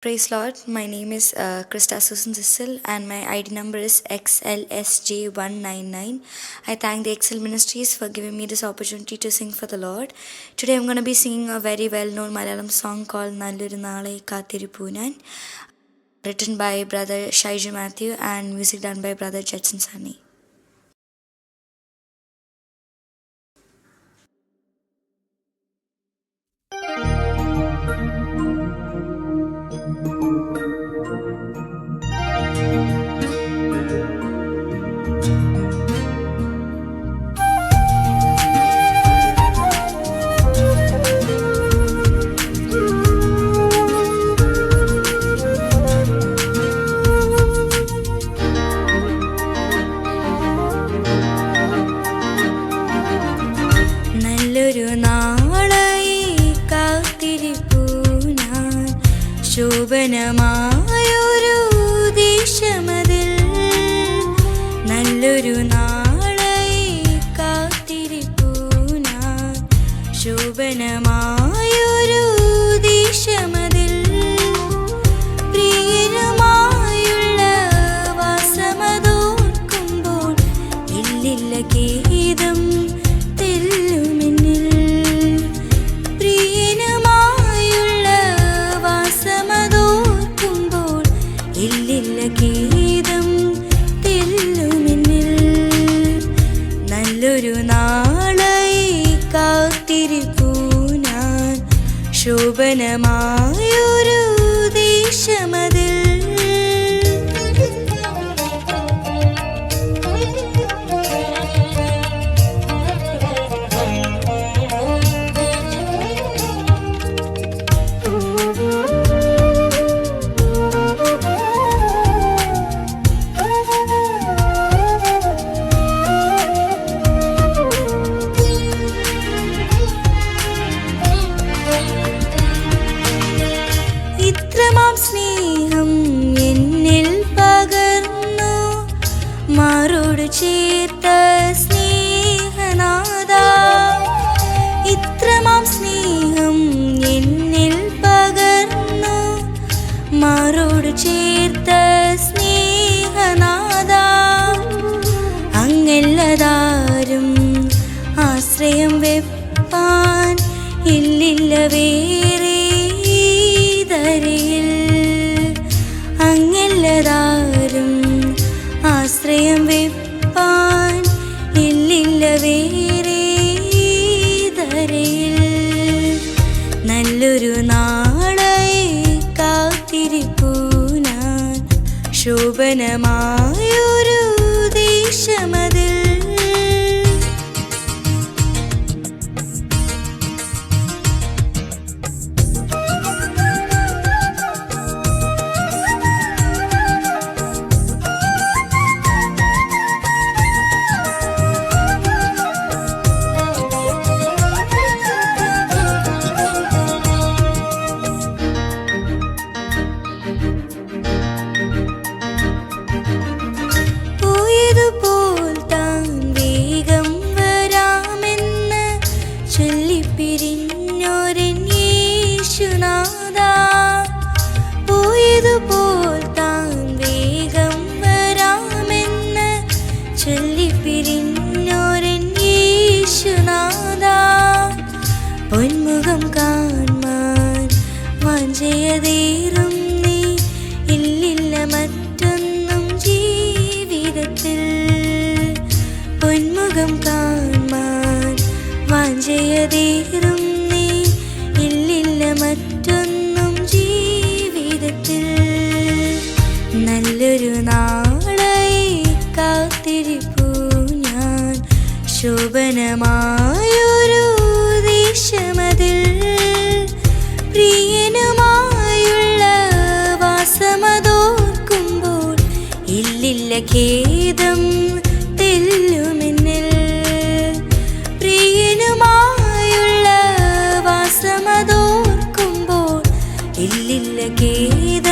Praise Lord. My name is Krista Susan Sissel and my ID number is XLSJ199. I thank the Excel Ministries for giving me this opportunity to sing for the Lord. Today I'm going to be singing a very well-known Malayalam song called Nalloru Naalai Kathirippu Njan, written by Brother Shaiju Matthew and music done by Brother Judson Sunny. ശോഭനമായൊരു ദേശമതിൽ നല്ലൊരു നാളായി കാത്തിരിപ്പൂ ഞാൻ. ശോഭനമായൊരു ദേശമതിൽ പ്രിയനുമായുള്ള വാസമതോർക്കുമ്പോൾ ഇല്ലില്ല ഖേദം തെല്ലുമെന്നിൽ. ഇല്ലില്ല ഖേദം തെല്ലുമെന്നിൽ. നല്ലൊരു നാളായി കാത്തിരിപ്പൂ ഞാൻ. ശോഭനമായൊരു ദേശമതിൽ സ്നേഹം എന്നിൽ പകർന്നു മാറോട് ചേർത്ത സ്നേഹനാഥാ. ഇത്രമാം സ്നേഹം എന്നിൽ പകർന്നു മാറോട് ചേർത്ത സ്നേഹനാഥാ. അങ്ങല്ലതാരും ആശ്രയം വെപ്പാൻ ഇല്ലില്ല വേറെ ധരയിൽ. അങ്ങല്ലതാരും ആശ്രയം വെപ്പാൻ ഇല്ലില്ല വേറെ ധരയിൽ. നല്ലൊരു നാളായി കാത്തിരിപ്പൂ ഞാൻ. ശോഭനമായൊരു ദേശമതിൽ പൊന്മുഖം കാൺമാൻ വാഞ്ചയതേറും നീ. ഇല്ലില്ല മറ്റൊന്നും ജീവിതത്തിൽ. പൊന്മുഖം കാൺമാൻ വാഞ്ചയതേറും നീ. ഇല്ലില്ല മറ്റൊന്നും ജീവിതത്തിൽ. നല്ലൊരു നാളായി കാത്തിരിപ്പൂ ഞാൻ. ശോഭനമായൊരു ദേശമതിൽ പ്രിയനുമായുള്ള വാസമതോർക്കുമ്പോൾ ഇല്ലില്ല ഖേദം തെല്ലുമെന്നിൽ. പ്രിയനുമായുള്ള വാസമതോർക്കുമ്പോൾ ഇല്ലില്ല ഖേദം